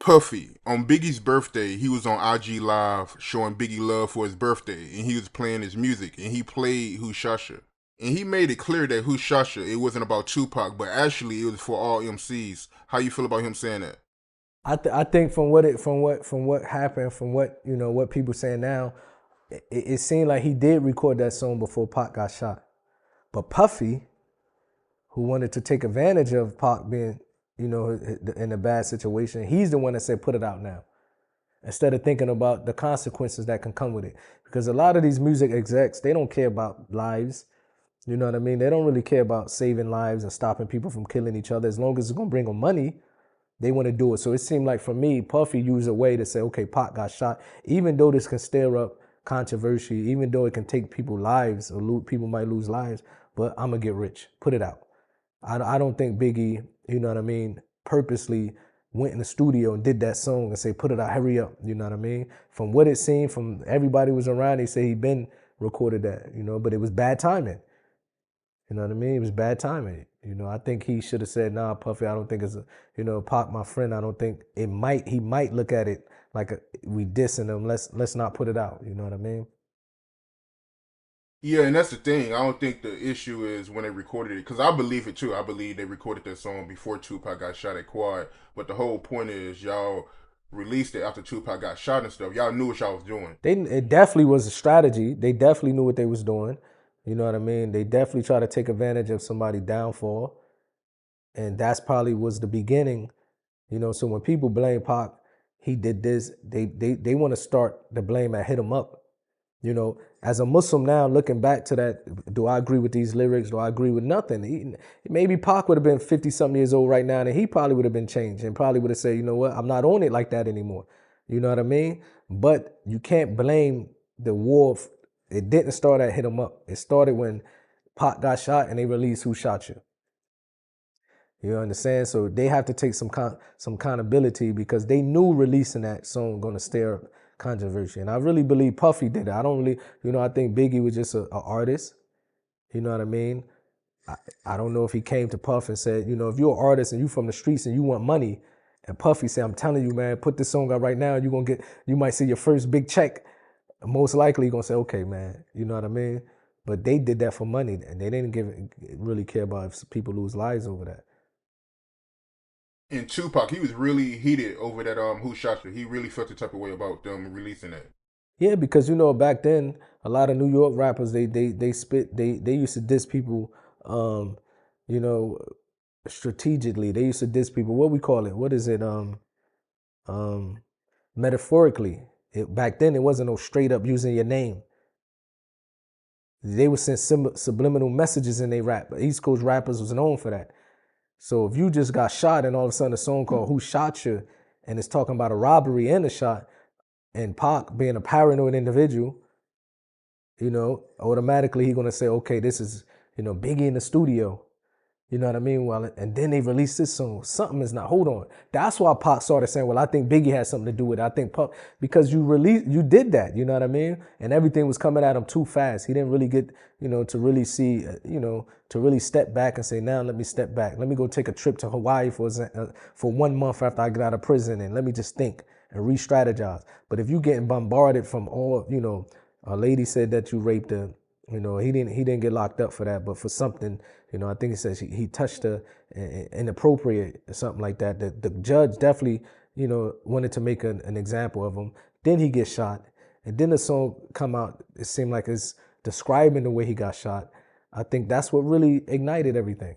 Puffy, on Biggie's birthday, he was on IG Live showing Biggie love for his birthday, and he was playing his music, and he played Who Shasha. And he made it clear that Who Shasha, it wasn't about Tupac, but actually it was for all MCs. How you feel about him saying that? I think from what happened, from what what people saying now, it seemed like he did record that song before Pac got shot. But Puffy, who wanted to take advantage of Pac being in a bad situation, he's the one that said put it out now, instead of thinking about the consequences that can come with it. Because a lot of these music execs, they don't care about lives. You know what I mean? They don't really care about saving lives and stopping people from killing each other. As long as it's gonna bring them money, they want to do it. So it seemed like for me, Puffy used a way to say, okay, Pac got shot. Even though this can stir up controversy, even though it can take people lives, or people might lose lives, but I'm gonna get rich. Put it out. I don't think Biggie, you know what I mean, purposely went in the studio and did that song and say, put it out, hurry up, you know what I mean? From what it seemed, from everybody was around, they say he been recorded that, but it was bad timing. You know what I mean? It was bad timing. I think he should have said, nah, Puffy, I don't think it's, Pac, my friend, I don't think he might look at it like we dissing him. Let's not put it out. You know what I mean? Yeah, and that's the thing. I don't think the issue is when they recorded it, because I believe it too. I believe they recorded that song before Tupac got shot at Quad. But the whole point is y'all released it after Tupac got shot and stuff. Y'all knew what y'all was doing. It definitely was a strategy. They definitely knew what they was doing. You know what I mean? They definitely try to take advantage of somebody's downfall. And that's probably was the beginning. So when people blame Pac, he did this, they want to start the blame at hit him up. As a Muslim now, looking back to that, do I agree with these lyrics? Do I agree with nothing? Maybe Pac would have been 50 something years old right now, and he probably would have been changed and probably would have said, you know what, I'm not on it like that anymore. You know what I mean? But you can't blame the war. It didn't start at hit him up. It started when Pac got shot and they released Who Shot You. You understand? So they have to take some accountability because they knew releasing that song going to stir up controversy. And I really believe Puffy did it. I don't really, I think Biggie was just a artist. You know what I mean? I don't know if he came to Puff and said, if you're an artist and you from the streets and you want money, and Puffy said, I'm telling you, man, put this song out right now, you might see your first big check. Most likely you're gonna say, okay, man, you know what I mean? But they did that for money and they didn't really care about if people lose lives over that. And Tupac, he was really heated over that Who Shot You. He really felt the type of way about them releasing that. Yeah, because back then a lot of New York rappers they spit they used to diss people, you know strategically. They used to diss people. What we call it? What is it? Um, Metaphorically. Back then it wasn't no straight up using your name. They would send subliminal messages in their rap. East Coast rappers was known for that. So if you just got shot and all of a sudden a song called "Who Shot You" and it's talking about a robbery and a shot, and Pac being a paranoid individual, automatically he's gonna say, okay, this is, Biggie in the studio. You know what I mean? Well, and then they released this song. Something is not. Hold on. That's why Pac started saying, "Well, I think Biggie had something to do with it." I think Pac, because you did that. You know what I mean? And everything was coming at him too fast. He didn't really get, to really see, to really step back and say, "Now let me step back. Let me go take a trip to Hawaii for 1 month after I get out of prison, and let me just think and re-strategize." But if you getting bombarded from all, a lady said that you raped her. He didn't get locked up for that, but for something, I think he says he touched her inappropriate or something like that. The judge definitely, wanted to make an example of him. Then he gets shot, and then the song come out. It seemed like it's describing the way he got shot. I think that's what really ignited everything.